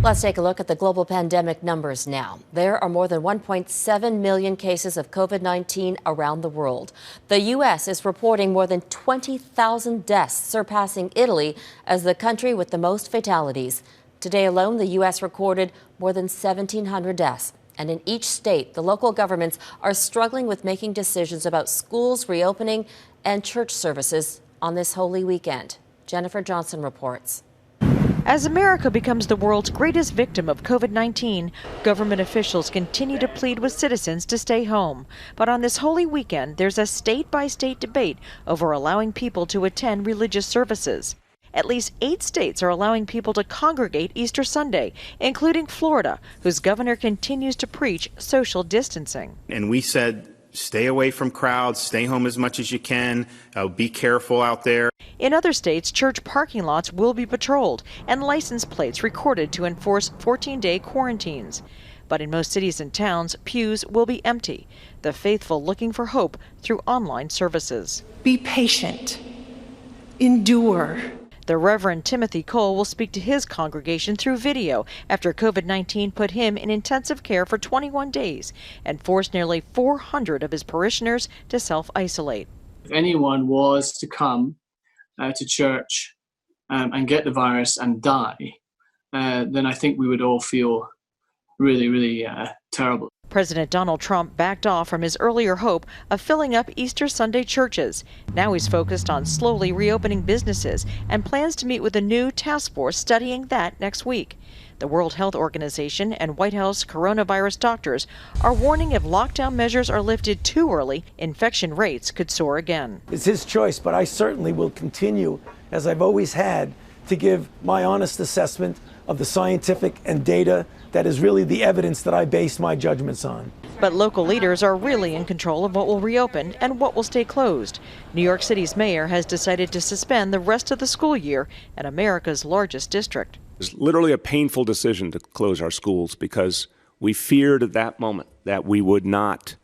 Let's take a look at the global pandemic numbers now. There are more than 1.7 million cases of COVID-19 around the world. The U.S. is reporting more than 20,000 deaths, surpassing Italy as the country with the most fatalities. Today alone, the U.S. recorded more than 1,700 deaths. And in each state, the local governments are struggling with making decisions about schools reopening and church services on this Holy Weekend. Jennifer Johnson reports. As America becomes the world's greatest victim of COVID-19, government officials continue to plead with citizens to stay home. But on this Holy Weekend, there's a state-by-state debate over allowing people to attend religious services. At least 8 states are allowing people to congregate Easter Sunday, including Florida, whose governor continues to preach social distancing. And we said, stay away from crowds, stay home as much as you can, be careful out there. In other states, church parking lots will be patrolled and license plates recorded to enforce 14-day quarantines. But in most cities and towns, pews will be empty, the faithful looking for hope through online services. Be patient. Endure. The Reverend Timothy Cole will speak to his congregation through video after COVID-19 put him in intensive care for 21 days and forced nearly 400 of his parishioners to self-isolate. If anyone was to come to church and get the virus and die, then I think we would all feel really terrible. President Donald Trump backed off from his earlier hope of filling up Easter Sunday churches. Now he's focused on slowly reopening businesses and plans to meet with a new task force studying that next week. The World Health Organization and White House coronavirus doctors are warning if lockdown measures are lifted too early, infection rates could soar again. It's his choice, but I certainly will continue, as I've always had, to give my honest assessment of the scientific and data that is really the evidence that I base my judgments on. But local leaders are really in control of what will reopen and what will stay closed. New York City's mayor has decided to suspend the rest of the school year in America's largest district. It's literally a painful decision to close our schools because we feared at that moment that we would not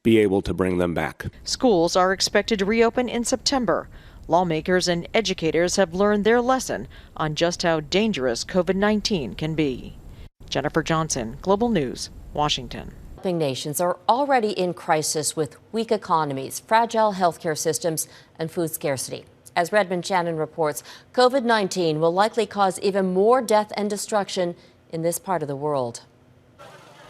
be able to bring them back. Schools are expected to reopen in September. Lawmakers and educators have learned their lesson on just how dangerous COVID-19 can be. Jennifer Johnson, Global News, Washington. Developing nations are already in crisis with weak economies, fragile healthcare systems, and food scarcity. As Redmond Shannon reports, COVID-19 will likely cause even more death and destruction in this part of the world.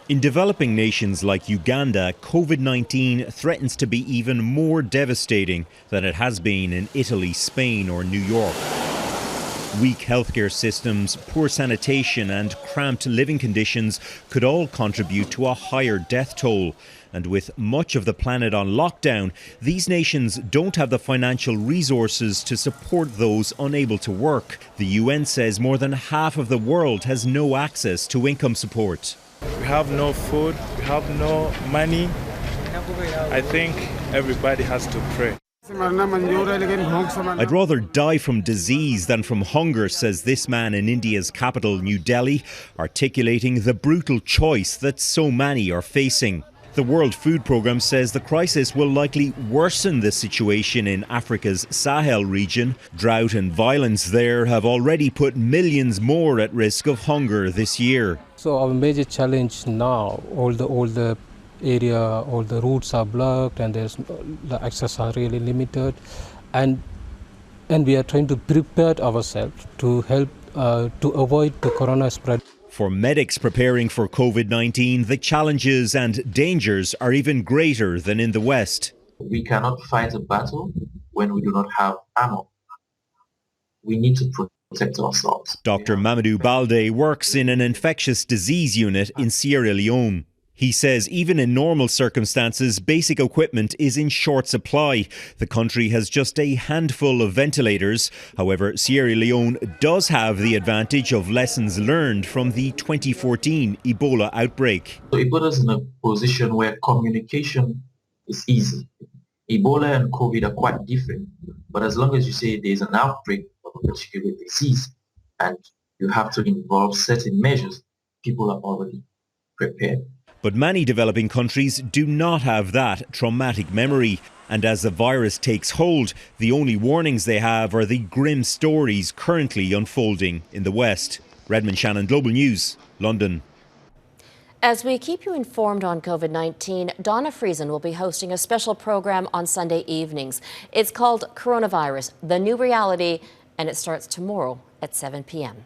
In developing nations like Uganda, COVID-19 threatens to be even more devastating than it has been in Italy, Spain, or New York. Weak healthcare systems, poor sanitation and cramped living conditions could all contribute to a higher death toll. And with much of the planet on lockdown, these nations don't have the financial resources to support those unable to work. The UN says more than half of the world has no access to income support. We have no food, we have no money. I think everybody has to pray. I'd rather die from disease than from hunger, says this man in India's capital, New Delhi, articulating the brutal choice that so many are facing. The World Food Programme says the crisis will likely worsen the situation in Africa's Sahel region. Drought and violence there have already put millions more at risk of hunger this year. So our major challenge now, all the area, all the routes are blocked and the access are really limited, and we are trying to prepare ourselves to help to avoid the corona spread. For medics preparing for COVID-19, the challenges and dangers are even greater than in the West. We cannot fight a battle when we do not have ammo. We need to protect ourselves. Dr. Mamadou Balde works in an infectious disease unit in Sierra Leone. He says even in normal circumstances, basic equipment is in short supply. The country has just a handful of ventilators. However, Sierra Leone does have the advantage of lessons learned from the 2014 Ebola outbreak. So it put us in a position where communication is easy. Ebola and COVID are quite different, but as long as you say there's an outbreak of a particular disease and you have to involve certain measures, people are already prepared. But many developing countries do not have that traumatic memory. And as the virus takes hold, the only warnings they have are the grim stories currently unfolding in the West. Redmond Shannon, Global News, London. As we keep you informed on COVID-19, Donna Friesen will be hosting a special program on Sunday evenings. It's called Coronavirus, the New Reality, and it starts tomorrow at 7 p.m.